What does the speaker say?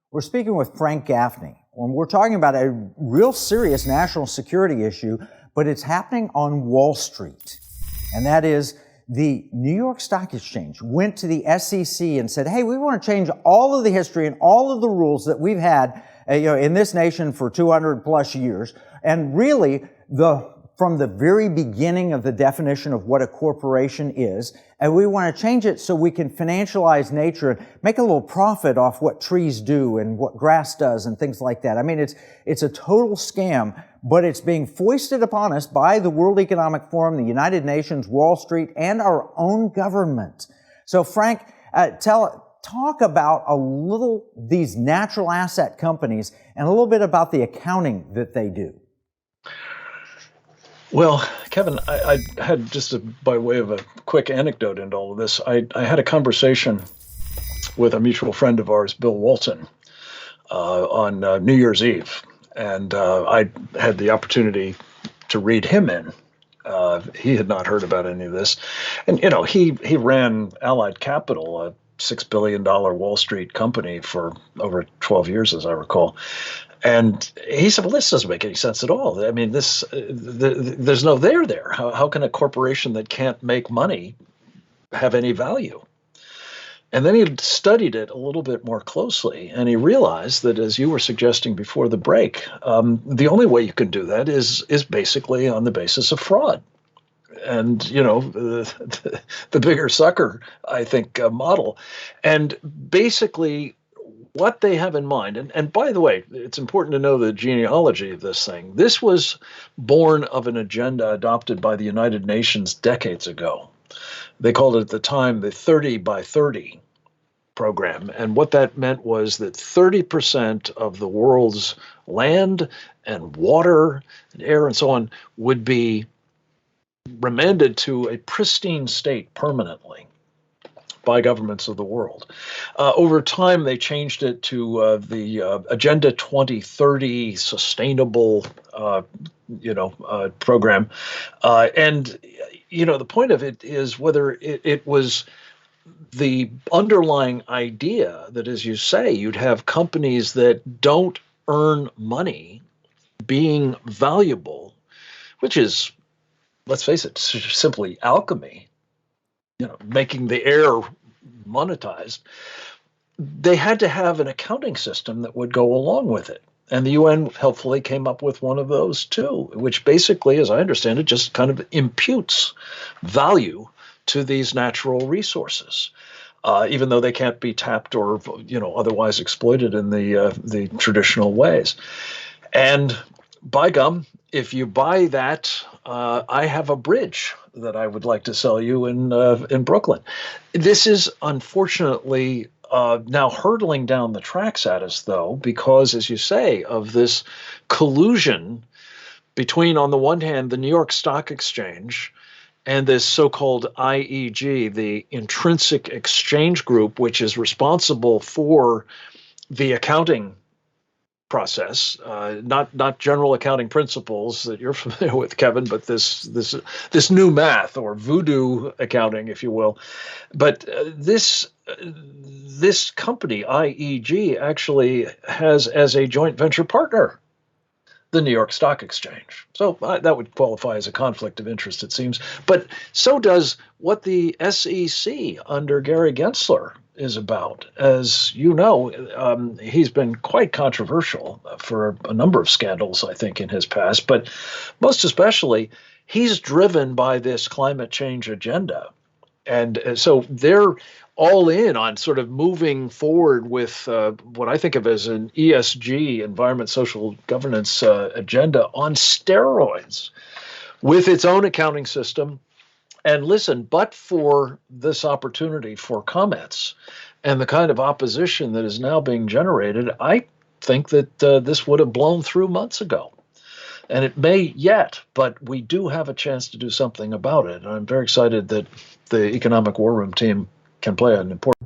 We're speaking with Frank Gaffney, and we're talking about a real serious national security issue, but it's happening on Wall Street. And that is the New York Stock Exchange went to the SEC and said, hey, we want to change all of the history and all of the rules that we've had in this nation for 200 plus years. And really, from the very beginning of the definition of what a corporation is, and we want to change it so we can financialize nature and make a little profit off what trees do and what grass does and things like that. I mean, it's a total scam, but it's being foisted upon us by the World Economic Forum, the United Nations, Wall Street, and our own government. So, Frank, talk about a little these natural asset companies and a little bit about the accounting that they do. Well, Kevin, I had by way of a quick anecdote into all of this, I had a conversation with a mutual friend of ours, Bill Walton, on New Year's Eve. And I had the opportunity to read him in. He had not heard about any of this. And, he ran Allied Capital, a $6 billion Wall Street company for over 12 years, as I recall. And he said, well, this doesn't make any sense at all. I mean, there's no there. How can a corporation that can't make money have any value? And then he studied it a little bit more closely, and he realized that, as you were suggesting before the break, the only way you can do that is basically on the basis of fraud. And, the bigger sucker, I think, model. And basically, what they have in mind, and by the way, it's important to know the genealogy of this thing. This was born of an agenda adopted by the United Nations decades ago. They called it at the time the 30 by 30 program. And what that meant was that 30% of the world's land and water and air and so on would be remanded to a pristine state permanently by governments of the world. Over time, they changed it to the Agenda 2030 sustainable, program. And, the point of it is whether it was the underlying idea that, as you say, you'd have companies that don't earn money being valuable, which is, let's face it, simply alchemy. Making the air monetized, they had to have an accounting system that would go along with it. And the UN helpfully came up with one of those too, which basically, as I understand it, just kind of imputes value to these natural resources, even though they can't be tapped or, otherwise exploited in the traditional ways. And by gum, if you buy that, I have a bridge that I would like to sell you in Brooklyn. This is unfortunately now hurtling down the tracks at us, though, because, as you say, of this collusion between, on the one hand, the New York Stock Exchange and this so-called IEG, the Intrinsic Exchange Group, which is responsible for the accounting process, not general accounting principles that you're familiar with, Kevin, but this new math or voodoo accounting, if you will. But this company, IEG, actually has as a joint venture partner the New York Stock Exchange. So that would qualify as a conflict of interest, it seems. But so does what the SEC under Gary Gensler is about. As you know, he's been quite controversial for a number of scandals, I think, in his past. But most especially, he's driven by this climate change agenda. And so they're all in on sort of moving forward with what I think of as an ESG, environment, social governance agenda on steroids with its own accounting system. And listen, but for this opportunity for comments and the kind of opposition that is now being generated, I think that this would have blown through months ago. And it may yet, but we do have a chance to do something about it. And I'm very excited that the Economic War Room team can play an important